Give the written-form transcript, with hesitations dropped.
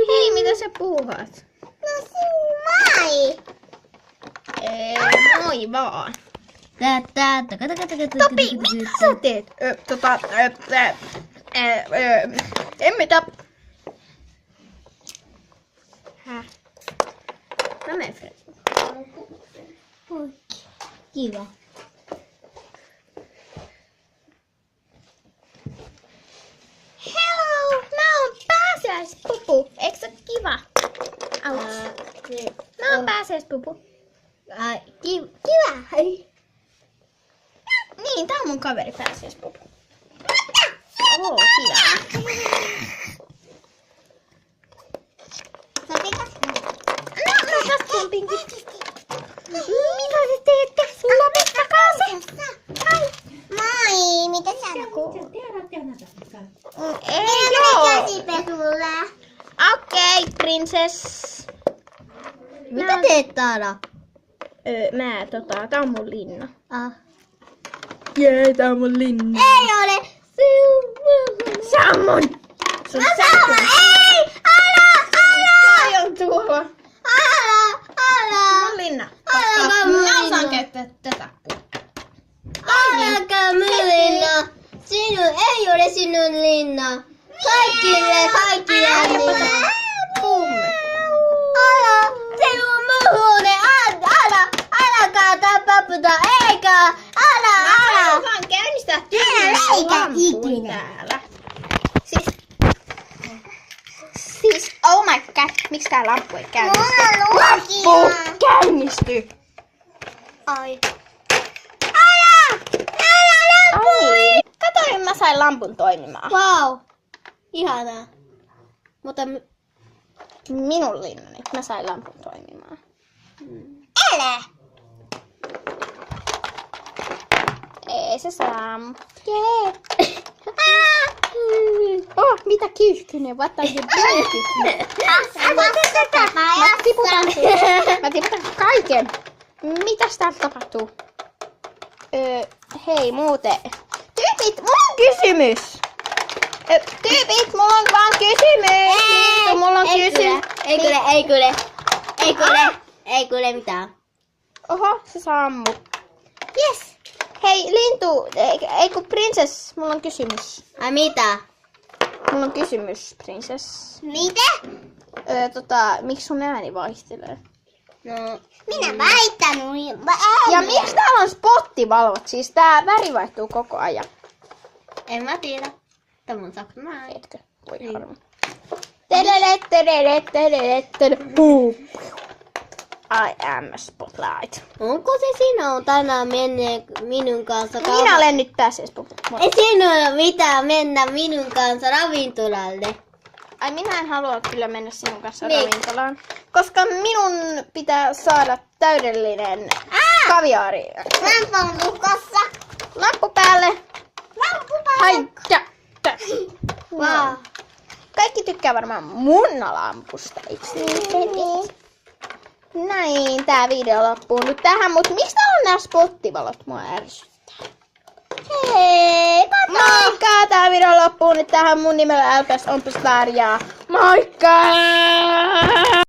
Hei, mitä sä puuhaat? No moi! Moi vaan. Topi, mitä sä teet? En mitä. Häh? Mä menen Fred. Kiva. Hello, mä oon pääsiäispupu. Eikö se oo kiva? Auts. Mä oon pääsiäispupu. Kiva. Niin, tää on mun kaveri pääsiäispupu. Oo, kiva. No, tästä pinkit. Mitä te teette? Lopettakaa se. Hai. Moi, mitä sä Ei joo. käsipesulla? Okei, princess. Mitä teet Taara? Tää on mun linna. Jee, tää on mun linna. ei ole. Sammon! Sun Ei! aion tuolla. Älä! Mun linna. Älä, Mä osaan käyttää tätä. Äläkä mun linna. Ei ole sinun linna. Kaikille linna. Pum. Älä! Se on mun huone. Äläkä tapapputa. Eikä. Älä. Osaan käynnistää Älä leikä ikinä. täällä. Siis, oh my god, miksi tää lamppu ei käynnisty? Lamppu käynnisty! Ai. Ai. Kato, mä sain lampun toimimaan. Vau. Ihanaa. Mutta Minun linnani. Mä sain lampun toimimaan. älä. Ei se saa. Jee. Oh, mitä kyyhkynen? What are you doing? Mä tiputan kaiken. Mitäs täällä tapahtuu? Hei, muuten. Tyypit, mulla on kysymys. Tyypit, mulla on vaan kysymys. Lintu, mulla on kysymys. Ei kuule mitään. Oho, se sammuu. Yes. Hei, Lintu, ei kun princess, mulla on kysymys. Ai mitä? Mulla on kysymys, princess. Mitä? Miksi sun ääni vaihtelee? No, minä väitän. Ja miksi täällä on spottivalvot? Siis tää väri vaihtuu koko ajan. En mä tiedä. Tämä on saksanaa. Etkö? Voi harmi. Puu. I am a spotlight. Onko se sinun tänään mennä minun kanssa Minä olen nyt pääsiäispupu. Ei sinun mitään mennä minun kanssa ravintolalle. Ai minä en halua kyllä mennä sinun kanssa Miksi? ravintolaan. Koska minun pitää saada täydellinen kaviaari. Lamppu on lukossa. Lamppu päälle. Lamppu päälle. Hai. Wow. Kaikki tykkää varmaan munnalampusta, eiks niin? Näin, tää video loppuu nyt tähän, mut miksi täällä on nää spottivalot? Mua ärsyttää. Hei, kato. Moikka! Tää video loppuu nyt tähän. Mun nimellä LPS on Star ja moikka!